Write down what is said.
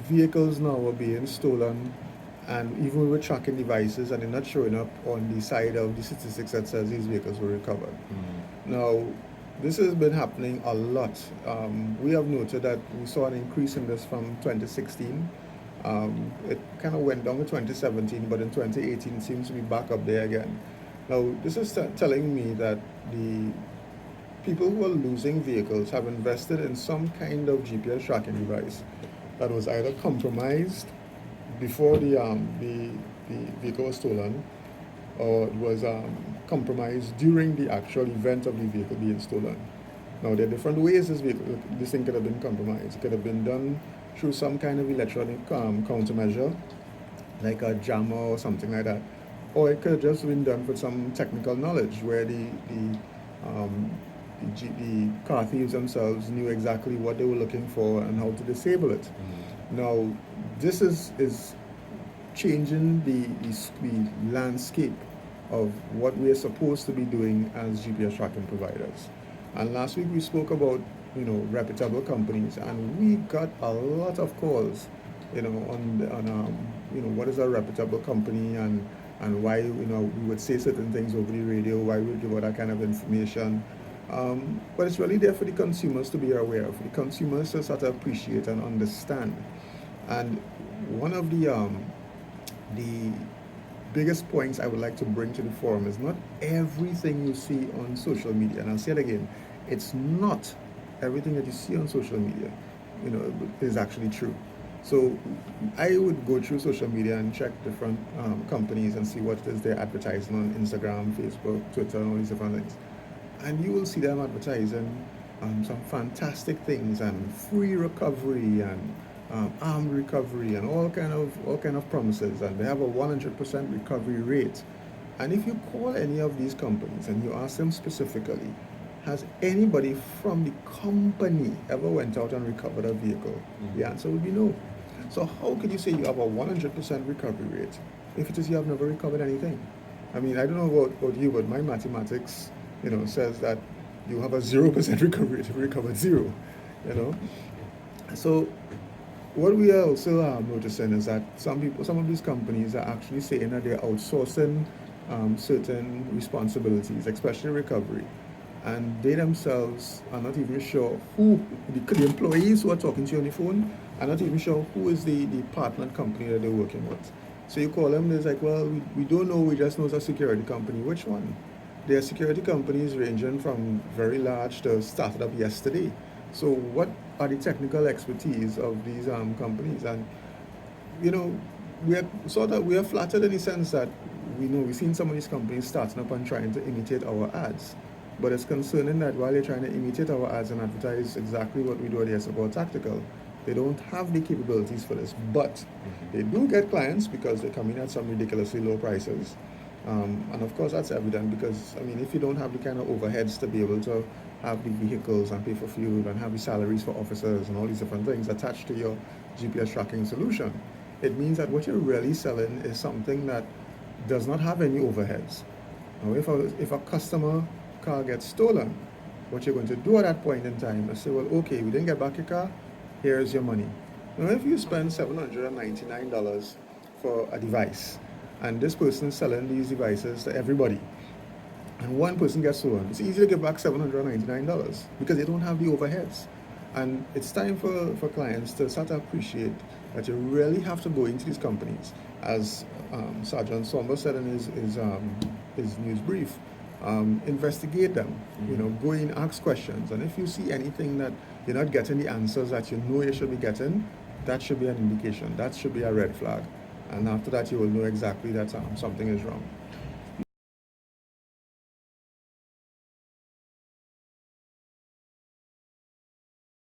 vehicles now are being stolen, and even with tracking devices, and they're not showing up on the side of the statistics that says these vehicles were recovered. Now, this has been happening a lot. We have noted that we saw an increase in this from 2016. It kind of went down in 2017, but in 2018 it seems to be back up there again. Now, this is telling me that the people who are losing vehicles have invested in some kind of GPS tracking device that was either compromised before the vehicle was stolen, or it was compromised during the actual event of the vehicle being stolen. Now, there are different ways this thing could have been compromised. It could have been done through some kind of electronic countermeasure, like a jammer or something like that. Or it could have just been done for some technical knowledge where um, the car thieves themselves knew exactly what they were looking for and how to disable it. Now, this is changing the landscape of what we are supposed to be doing as GPS tracking providers. And last week we spoke about reputable companies, and we got a lot of calls, on what is a reputable company, and why we would say certain things over the radio, why we would give out that kind of information. But it's really there for the consumers to be aware of, for the consumers to sort of appreciate and understand. And one of the biggest points I would like to bring to the forum is not everything you see on social media, and I'll say it again, it's not everything that you see on social media, is actually true. So I would go through social media and check different companies and see what it is they're advertising on Instagram, Facebook, Twitter, and all these different things. And you will see them advertising some fantastic things, and free recovery, and armed recovery, and all kind of promises, and they have a 100% recovery rate. And if you call any of these companies and you ask them specifically, has anybody from the company ever went out and recovered a vehicle? The answer would be no. So how could you say you have a 100% recovery rate if it is you have never recovered anything? I mean, I don't know about you, but my mathematics, says that you have a 0% recovery rate if you recovered zero, you know. So what we are also noticing is that some of these companies are actually saying that they're outsourcing certain responsibilities, especially recovery, and they themselves are not even sure who the employees who are talking to you on the phone are not even sure who is the partner company that they're working with. So you call them, they're like, well, we don't know, we just know it's a security company. Which one? There are security companies ranging from very large to started up yesterday. So what are the technical expertise of these companies? And you know, we are flattered in the sense that we've seen some of these companies starting up and trying to imitate our ads. But it's concerning that while they're trying to imitate our ads and advertise exactly what we do at the Support Tactical, they don't have the capabilities for this. But they do get clients because they come in at some ridiculously low prices. And of course, that's evident because, I mean, if you don't have the kind of overheads to be able to have the vehicles and pay for fuel and have the salaries for officers and all these different things attached to your GPS tracking solution, it means that what you're really selling is something that does not have any overheads. Now, if a customer car gets stolen, what you're going to do at that point in time is say, well, okay, we didn't get back your car, here's your money. Now, if you spend $799 for a device, and this person is selling these devices to everybody, and one person gets stolen, it's easy to get back $799 because they don't have the overheads. And it's time for clients to start to appreciate that you really have to go into these companies, as Sergeant Somber said in his news brief. Investigate them, go in, ask questions, and if you see anything that you're not getting the answers that you know you should be getting, that should be an indication, that should be a red flag, and after that you will know exactly that something is wrong.